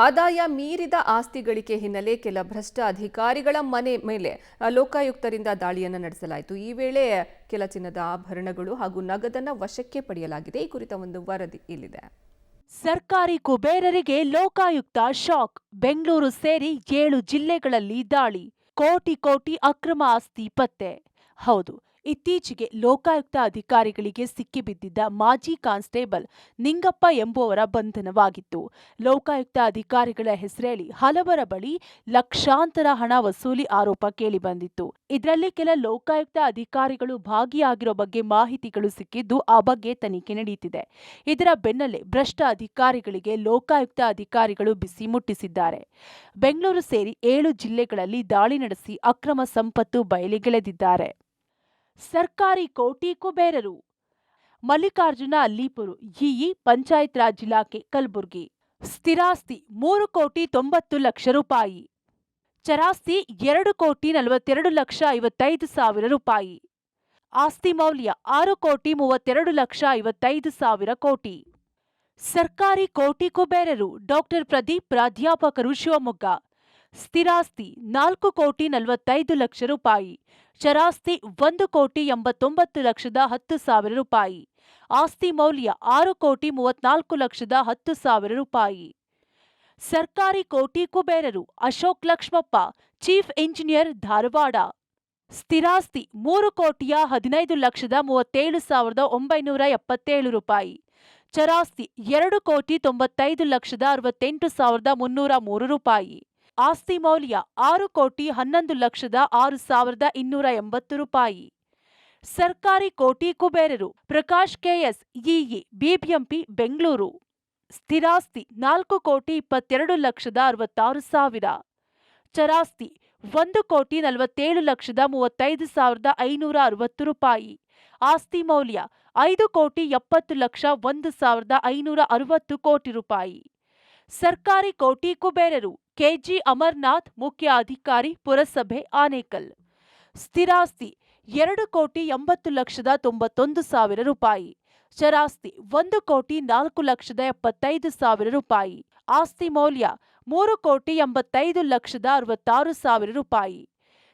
ಆದಾಯ ಮೀರಿದ ಆಸ್ತಿ ಗಳಿಕೆ ಹಿನ್ನೆಲೆ ಕೆಲ ಭ್ರಷ್ಟ ಅಧಿಕಾರಿಗಳ ಮನೆ ಮೇಲೆ ಲೋಕಾಯುಕ್ತರಿಂದ ದಾಳಿಯನ್ನು ನಡೆಸಲಾಯಿತು. ಈ ವೇಳೆ ಕೆಲ ಚಿನ್ನದ ಆಭರಣಗಳು ಹಾಗೂ ನಗದನ್ನು ವಶಕ್ಕೆ ಪಡೆಯಲಾಗಿದೆ. ಈ ಕುರಿತ ಒಂದು ವರದಿ ಇಲ್ಲಿದೆ. ಸರ್ಕಾರಿ ಕುಬೇರರಿಗೆ ಲೋಕಾಯುಕ್ತ ಶಾಕ್. ಬೆಂಗಳೂರು ಸೇರಿ 7 ಜಿಲ್ಲೆಗಳಲ್ಲಿ ದಾಳಿ. ಕೋಟಿ ಅಕ್ರಮ ಆಸ್ತಿ ಪತ್ತೆ. ಹೌದು, ಇತ್ತೀಚೆಗೆ ಲೋಕಾಯುಕ್ತ ಅಧಿಕಾರಿಗಳಿಗೆ ಸಿಕ್ಕಿಬಿದ್ದಿದ್ದ ಮಾಜಿ ಕಾನ್ಸ್ಟೇಬಲ್ ನಿಂಗಪ್ಪ ಎಂಬುವರ ಬಂಧನವಾಗಿತ್ತು. ಲೋಕಾಯುಕ್ತ ಅಧಿಕಾರಿಗಳ ಹೆಸರೇಳಿ ಹಲವರ ಬಳಿ ಲಕ್ಷಾಂತರ ಹಣ ವಸೂಲಿ ಆರೋಪ ಕೇಳಿಬಂದಿತ್ತು. ಇದರಲ್ಲಿ ಕೆಲ ಲೋಕಾಯುಕ್ತ ಅಧಿಕಾರಿಗಳು ಭಾಗಿಯಾಗಿರೋ ಬಗ್ಗೆ ಮಾಹಿತಿಗಳು ಸಿಕ್ಕಿದ್ದು ಆ ಬಗ್ಗೆ ತನಿಖೆ ನಡೆಯುತ್ತಿದೆ. ಇದರ ಬೆನ್ನಲ್ಲೇ ಭ್ರಷ್ಟ ಅಧಿಕಾರಿಗಳಿಗೆ ಲೋಕಾಯುಕ್ತ ಅಧಿಕಾರಿಗಳು ಬಿಸಿ ಮುಟ್ಟಿಸಿದ್ದಾರೆ. ಬೆಂಗಳೂರು ಸೇರಿ 7 ಜಿಲ್ಲೆಗಳಲ್ಲಿ ದಾಳಿ ನಡೆಸಿ ಅಕ್ರಮ ಸಂಪತ್ತು ಬಯಲಿಗೆಳೆದಿದ್ದಾರೆ. ಸರ್ಕಾರಿ ಕೋಟಿ ಕುಬೇರರು. ಮಲ್ಲಿಕಾರ್ಜುನ ಅಲ್ಲೀಪುರ, ಇಇ, ಪಂಚಾಯತ್ ರಾಜ್ ಇಲಾಖೆ, ಕಲಬುರಗಿ. ಸ್ಥಿರಾಸ್ತಿ 3,90,00,000 ರೂಪಾಯಿ. ಚರಾಸ್ತಿ 2,42,55,000 ರೂಪಾಯಿ. ಆಸ್ತಿ ಮೌಲ್ಯ 6,32,55,000 ಕೋಟಿ. ಸರ್ಕಾರಿ ಕೋಟಿ ಕುಬೇರರು. ಡಾಕ್ಟರ್ ಪ್ರದೀಪ್, ಪ್ರಾಧ್ಯಾಪಕರು, ಶಿವಮೊಗ್ಗ. ಸ್ಥಿರಾಸ್ತಿ 4,45,00,000 ರೂಪಾಯಿ. ಚರಾಸ್ತಿ 1,89,10,000 ರೂಪಾಯಿ. ಆಸ್ತಿ ಮೌಲ್ಯ 6,34,10,000 ರೂಪಾಯಿ. ಸರ್ಕಾರಿ ಕೋಟಿ ಕುಬೇರರು. Ashok Lakshmappa, chief engineer, Dharwad. ಸ್ಥಿರಾಸ್ತಿ 3,37,37,977 ರೂಪಾಯಿ. ಚರಾಸ್ತಿ 2,95,68,303 ರೂಪಾಯಿ. ಆಸ್ತಿ ಮೌಲ್ಯ 6,11,06,280 ರೂಪಾಯಿ. ಸರ್ಕಾರಿ ಕೋಟಿ ಕುಬೇರರು. Prakash KS, EE, BBMP, Bengaluru. ಸ್ಥಿರಾಸ್ತಿ 4,22,66,000. ಚರಾಸ್ತಿ 1,47,35,560 ರೂಪಾಯಿ. ಆಸ್ತಿ ಮೌಲ್ಯ 5,70,01,560 ಕೋಟಿ ರೂಪಾಯಿ. ಸರ್ಕಾರಿ ಕೋಟಿ ಕುಬೇರರು. ಕೆಜಿ ಅಮರನಾಥ್, ಮುಖ್ಯ ಅಧಿಕಾರಿ, ಪುರಸಭೆ, ಆನೇಕಲ್. ಸ್ಥಿರಾಸ್ತಿ 2,80,91,000 ರೂಪಾಯಿ. ಚರಾಸ್ತಿ 1,04,75,000 ರೂಪಾಯಿ. ಆಸ್ತಿ ಮೌಲ್ಯ 3,85,66,000 ರೂಪಾಯಿ.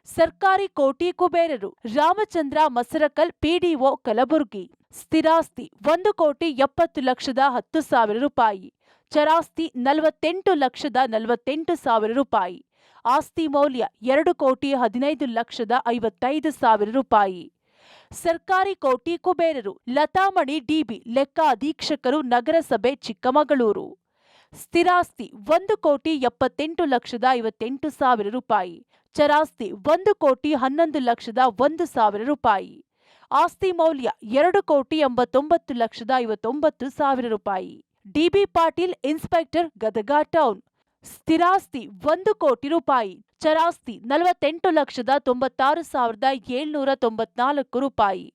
ಸರ್ಕಾರಿ ಕೋಟಿ ಕುಬೇರರು. ರಾಮಚಂದ್ರ ಮಸರಕಲ್, ಪಿಡಿಒ, ಕಲಬುರಗಿ. ಸ್ಥಿರಾಸ್ತಿ 1,70,10,000 ರೂಪಾಯಿ. ಚರಾಸ್ತಿ 48,48,000 ರೂಪಾಯಿ. ಆಸ್ತಿ ಮೌಲ್ಯ 2,15,55,000 ರೂಪಾಯಿ. ಸರ್ಕಾರಿ ಕೋಟಿ ಕುಬೇರರು. ಲತಾಮಣಿ ಡಿಬಿ, ಲೆಕ್ಕ ಅಧೀಕ್ಷಕರು, ನಗರಸಭೆ, ಚಿಕ್ಕಮಗಳೂರು. ಸ್ಥಿರಾಸ್ತಿ 1,78,58,000 ರೂಪಾಯಿ. ಚರಾಸ್ತಿ 1,11,01,000 ರೂಪಾಯಿ. ಆಸ್ತಿ ಮೌಲ್ಯ 2,89,59,000 ರೂಪಾಯಿ. DB Patil, inspector, Gadag town. ಸ್ಥಿರಾಸ್ತಿ 1 ಕೋಟಿ ರೂಪಾಯಿ. ಚರಾಸ್ತಿ 48,96,794 ರೂಪಾಯಿ.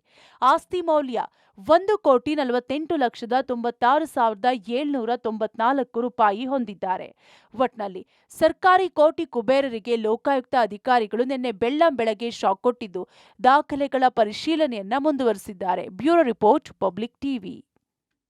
ಆಸ್ತಿ ಮೌಲ್ಯ 1,48,96,794 ರೂಪಾಯಿ ಹೊಂದಿದ್ದಾರೆ. ಒಟ್ನಲ್ಲಿ ಸರ್ಕಾರಿ ಕೋಟಿ ಕುಬೇರರಿಗೆ ಲೋಕಾಯುಕ್ತ ಅಧಿಕಾರಿಗಳು ನಿನ್ನೆ ಬೆಳ್ಳಂಬೆಳಗ್ಗೆ ಶಾಕ್ ಕೊಟ್ಟಿದ್ದು ದಾಖಲೆಗಳ ಪರಿಶೀಲನೆಯನ್ನ ಮುಂದುವರೆಸಿದ್ದಾರೆ. Bureau report, public TV.